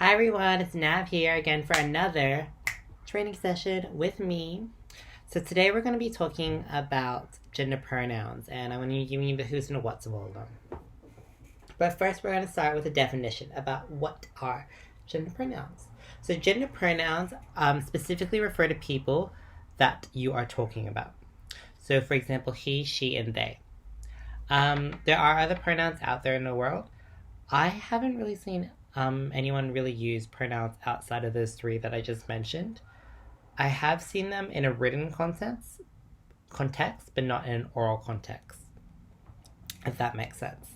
Hi everyone, it's Nav here again for another training session with me. So today we're going to be talking about gender pronouns, and I'm going to be giving you the who's and the what's of all of them. But first we're going to start with a definition about what are gender pronouns. So gender pronouns specifically refer to people that you are talking about. So for example, he, she, and they. There are other pronouns out there in the world. I haven't really seen anyone really use pronouns outside of those three that I just mentioned. I have seen them in a written context, but not in an oral context, if that makes sense.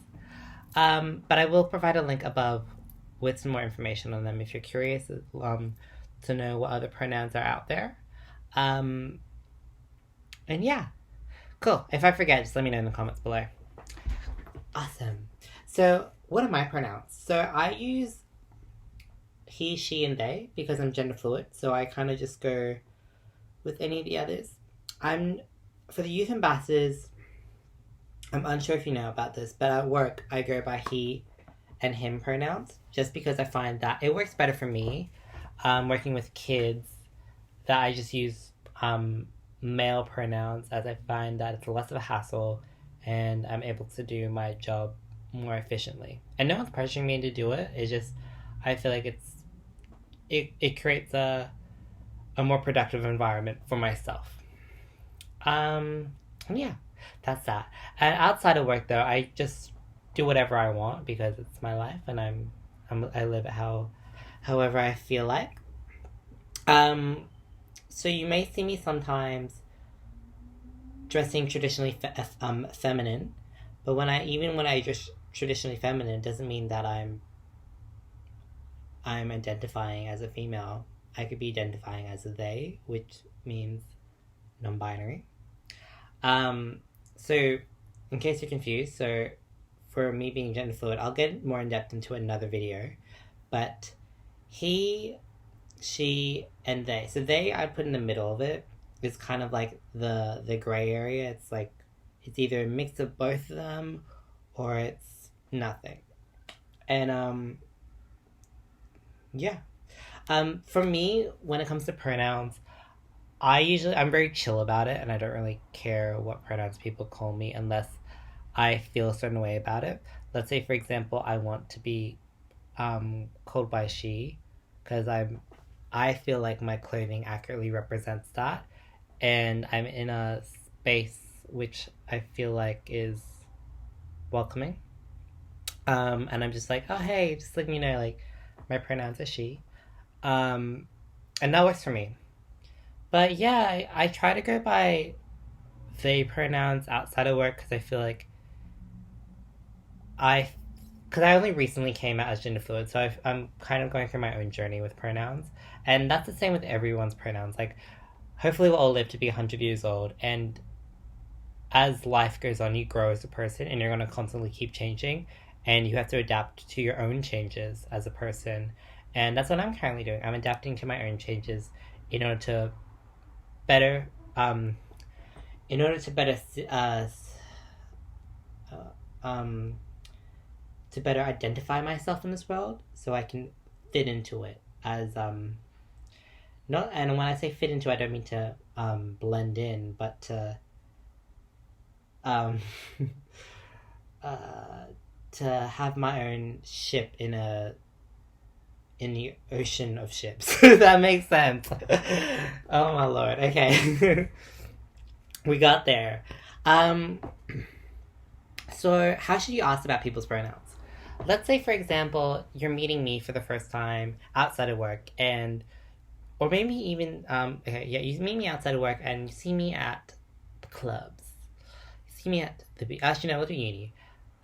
But I will provide a link above with some more information on them if you're curious to know what other pronouns are out there. And yeah, cool. If I forget, just let me know in the comments below. Awesome. So, what are my pronouns? So, I use he, she, and they because I'm gender fluid. So, I kind of just go with any of the others. For the youth ambassadors, I'm unsure if you know about this, but at work, I go by he and him pronouns just because I find that it works better for me working with kids that I just use male pronouns as I find that it's less of a hassle and I'm able to do my job more efficiently. And no one's pressuring me to do it. It's just I feel like it creates a more productive environment for myself. Yeah, that's that. And outside of work though, I just do whatever I want because it's my life and I live it however I feel like. So you may see me sometimes dressing traditionally feminine, but when I dress traditionally feminine, it doesn't mean that I'm identifying as a female. I could be identifying as a they, which means non-binary. So in case you're confused, so for me being gender fluid, I'll get more in depth into another video, but he, she, and they. So they I put in the middle of it. It's kind of like the gray area. It's like it's either a mix of both of them or it's nothing. And yeah. For me, when it comes to pronouns, I'm very chill about it and I don't really care what pronouns people call me unless I feel a certain way about it. Let's say for example I want to be called by she because I feel like my clothing accurately represents that and I'm in a space which I feel like is welcoming. And I'm just like, oh hey, just letting you know like my pronouns are she. And that works for me. But yeah, I try to go by they pronouns outside of work because I feel like because I only recently came out as gender fluid, so I'm kind of going through my own journey with pronouns, and that's the same with everyone's pronouns. Like, hopefully, we'll all live to be 100 years old, and as life goes on, you grow as a person, and you're going to constantly keep changing, and you have to adapt to your own changes as a person, and that's what I'm currently doing. I'm adapting to my own changes in order to better, um, in order to better, um, to better identify myself in this world so I can fit into it as not and when I say fit into I don't mean to blend in but um to have my own ship in the ocean of ships. That makes sense. Oh my lord. Okay. We got there. So how should you ask about people's pronouns? Let's say, for example, you're meeting me for the first time outside of work, or maybe even, okay, yeah, you meet me outside of work and you see me at the clubs. You see me at the beach. Actually, no, we'll do uni.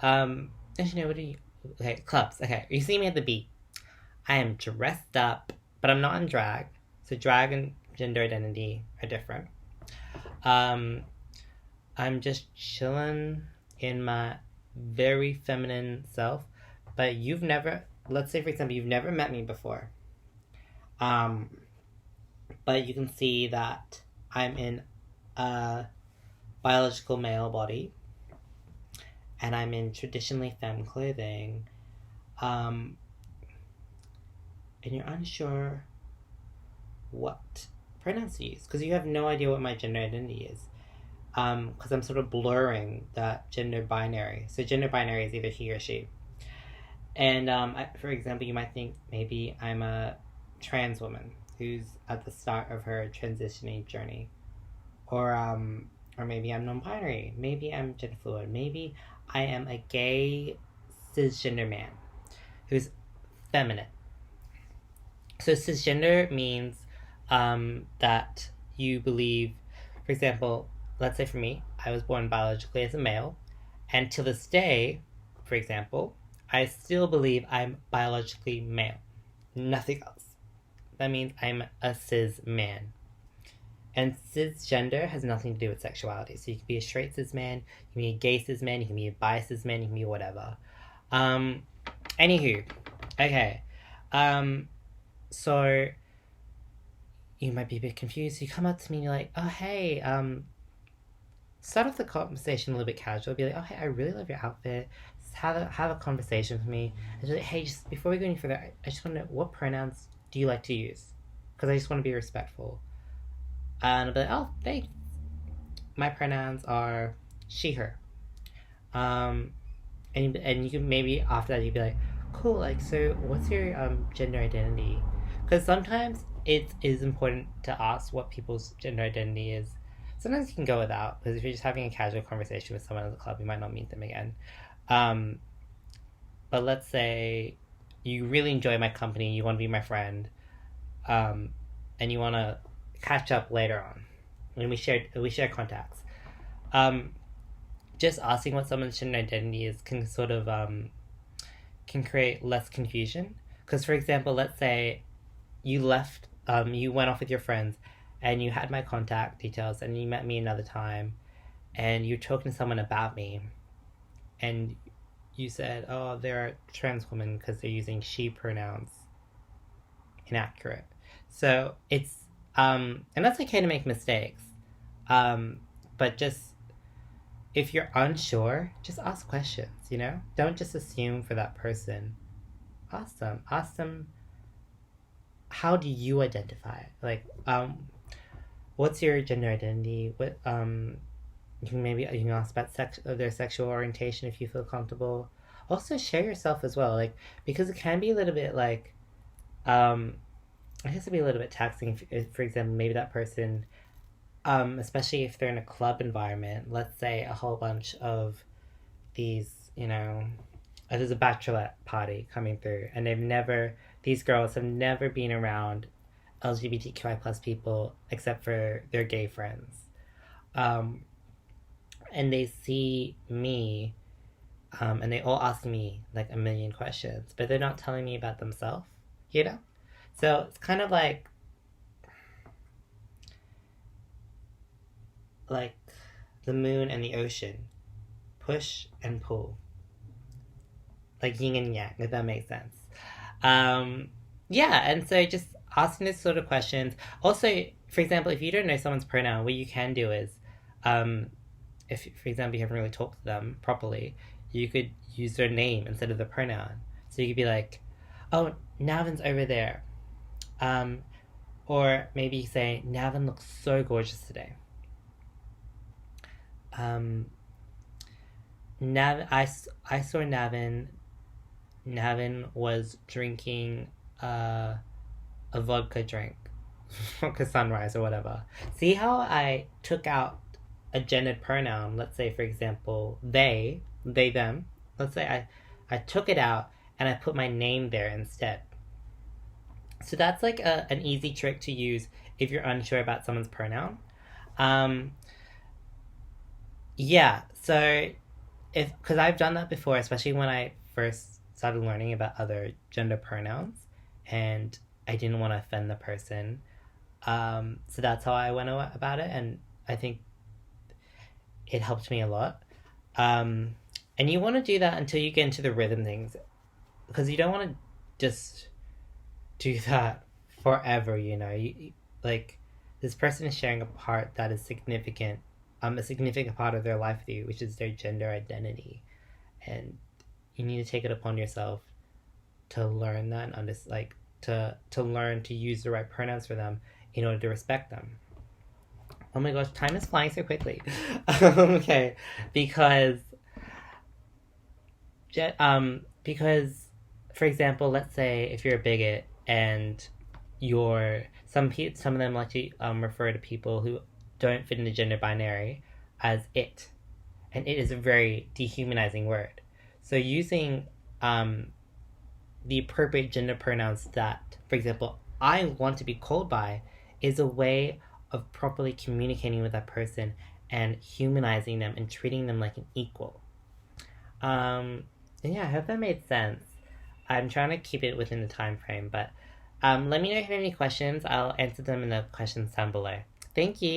Actually, no, we'll do, okay, clubs. Okay, you see me at the beach. I am dressed up, but I'm not in drag. So drag and gender identity are different. I'm just chilling in my very feminine self, but let's say for example, you've never met me before. But you can see that I'm in a biological male body and I'm in traditionally femme clothing. and you're unsure what pronouns to use because you have no idea what my gender identity is. Because I'm sort of blurring that gender binary. So gender binary is either he or she. And for example, you might think maybe I'm a trans woman who's at the start of her transitioning journey, or maybe I'm non-binary. Maybe I'm gender fluid. Maybe I am a gay cisgender man who's feminine. So cisgender means that you believe, for example, let's say for me, I was born biologically as a male, and to this day, for example, I still believe I'm biologically male. Nothing else. That means I'm a cis man. And cisgender has nothing to do with sexuality. So you can be a straight cis man, you can be a gay cis man, you can be a bi cis man, you can be whatever. Anywho, okay. So you might be a bit confused. You come up to me and you're like, oh hey, start off the conversation a little bit casual. Be like, oh hey, I really love your outfit. Just have a conversation with me. And just like, hey, just before we go any further, I just want to know, what pronouns do you like to use? Because I just want to be respectful. And I'll be like, oh, thanks. My pronouns are she, her. And you can maybe after that you'd be like, cool, like, so what's your gender identity? Because sometimes it is important to ask what people's gender identity is. Sometimes you can go without, because if you're just having a casual conversation with someone at the club, you might not meet them again. But let's say you really enjoy my company, you want to be my friend, and you want to catch up later on, and we share contacts. Just asking what someone's gender identity is can sort of can create less confusion. Because for example, let's say you left, you went off with your friends, and you had my contact details, and you met me another time, and you're talking to someone about me, and you said, oh, they're a trans woman because they're using she pronouns. Inaccurate. So it's and that's okay to make mistakes, but just if you're unsure, just ask questions. Don't just assume for that person. Ask them how do you identify? Like, what's your gender identity? What you can ask about their sexual orientation if you feel comfortable. Also share yourself as well, like, because it can be a little bit like it has to be a little bit taxing if, for example, maybe that person, especially if they're in a club environment, let's say a whole bunch of these, there's a bachelorette party coming through, and these girls have never been around LGBTQI plus people except for their gay friends. And they see me, and they all ask me like a million questions, but they're not telling me about themselves, So it's kind of like the moon and the ocean, push and pull, like yin and yang, if that makes sense. Yeah, and so just asking this sort of questions. Also, for example, if you don't know someone's pronoun, what you can do is, if, for example, you haven't really talked to them properly, you could use their name instead of the pronoun. So you could be like, oh, Navin's over there. Or maybe say, Navin looks so gorgeous today. I saw Navin. Navin was drinking a vodka drink, vodka sunrise or whatever. See how I took out a gendered pronoun? Let's say, for example, they, them. Let's say I took it out and I put my name there instead. So that's like an easy trick to use if you're unsure about someone's pronoun. Yeah, so because I've done that before, especially when I first started learning about other gender pronouns, and I didn't want to offend the person. So that's how I went about it, and I think it helped me a lot. And you want to do that until you get into the rhythm things, because you don't want to just do that forever. Like, this person is sharing a part that is significant, a significant part of their life with you, which is their gender identity, and you need to take it upon yourself to learn that and to learn to use the right pronouns for them in order to respect them. Oh my gosh, time is flying so quickly. Okay, because because for example, let's say if you're a bigot and some of them like to refer to people who don't fit in the gender binary as it, and it is a very dehumanizing word. So using the appropriate gender pronouns that, for example, I want to be called by, is a way of properly communicating with that person and humanizing them and treating them like an equal. Yeah, I hope that made sense. I'm trying to keep it within the time frame, but let me know if you have any questions. I'll answer them in the questions down below. Thank you.